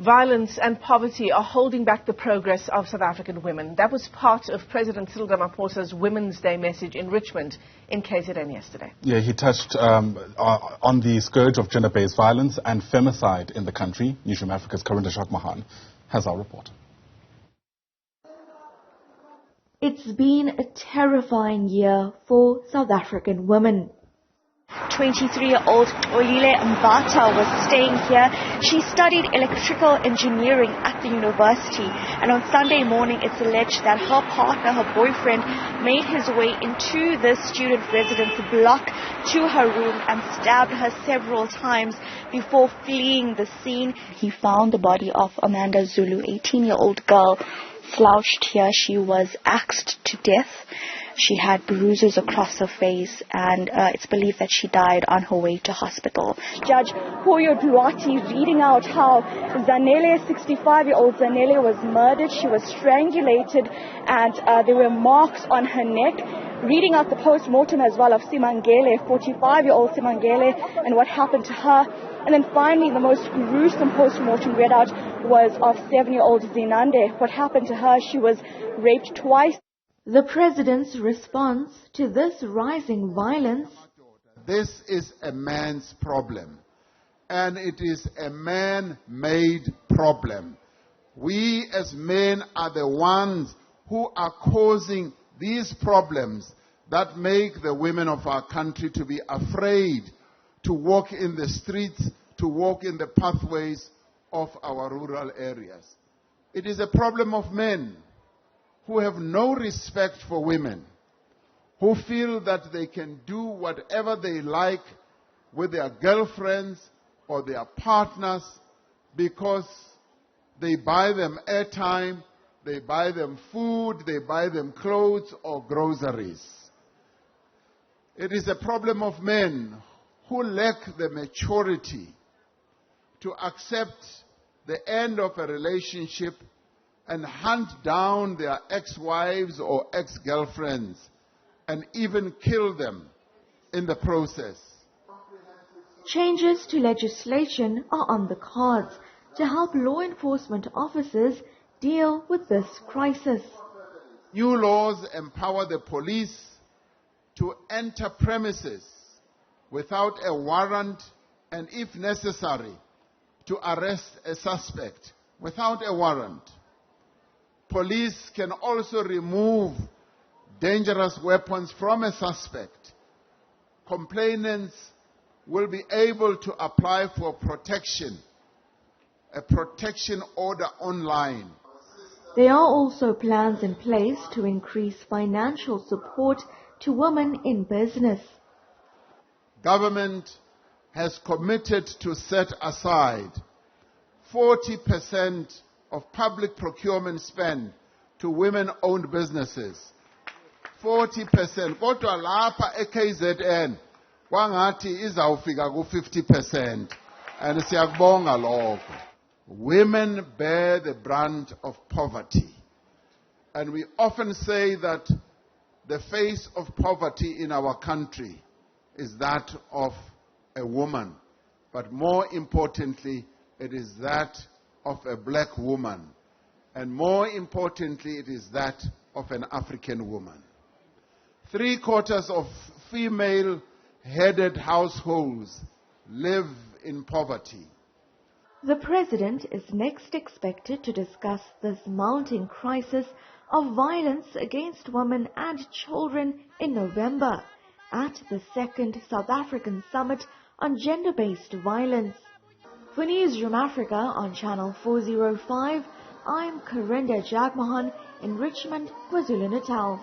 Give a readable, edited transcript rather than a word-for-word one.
Violence and poverty are holding back the progress of South African women. That was part of President Cyril Ramaphosa's Women's Day message in Richmond in KZN yesterday. Yeah, he touched on the scourge of gender-based violence and femicide in the country. Newzroom Afrika's Karinda Jagmohan has our report. It's been a terrifying year for South African women. 23-year-old Olile Mbata was staying here. She studied electrical engineering at the university, and on Sunday morning it's alleged that her partner, her boyfriend, made his way into the student residence block to her room and stabbed her several times before fleeing the scene. He found the body of Amanda Zulu, 18-year-old girl, slouched here. She was axed to death. She had bruises across her face, and it's believed that she died on her way to hospital. Judge Hoyo Duarte reading out how Zanele, 65-year-old Zanele, was murdered. She was strangulated, and there were marks on her neck. Reading out the post-mortem as well of Simangele, 45-year-old Simangele, and what happened to her. And then finally, the most gruesome post-mortem read out was of 7-year-old Zinande. What happened to her? She was raped twice. The president's response to this rising violence: this is a man's problem, and it is a man-made problem. We as men are the ones who are causing these problems that make the women of our country to be afraid to walk in the streets, to walk in the pathways of our rural areas. It is a problem of men who have no respect for women, who feel that they can do whatever they like with their girlfriends or their partners because they buy them airtime, they buy them food, they buy them clothes or groceries. It is a problem of men who lack the maturity to accept the end of a relationship and hunt down their ex-wives or ex-girlfriends and even kill them in the process. Changes to legislation are on the cards to help law enforcement officers deal with this crisis. New laws empower the police to enter premises without a warrant and, if necessary, to arrest a suspect without a warrant. Police can also remove dangerous weapons from a suspect. Complainants will be able to apply for protection, a protection order online. There are also plans in place to increase financial support to women in business. Government has committed to set aside 40% of public procurement spend to women-owned businesses. 40%. Kodwa lapha eKZN kwangathi izawufika ku-50%. And siyakubonga lokho. Women bear the brunt of poverty. And we often say that the face of poverty in our country is that of a woman. But more importantly, it is that of a black woman. And more importantly, it is that of an African woman. 3/4 of female-headed households live in poverty. The president is next expected to discuss this mounting crisis of violence against women and children in November at the 2nd South African Summit on Gender-Based Violence. For Newzroom Afrika on Channel 405, I'm Karinda Jagmohan in Richmond, KwaZulu-Natal.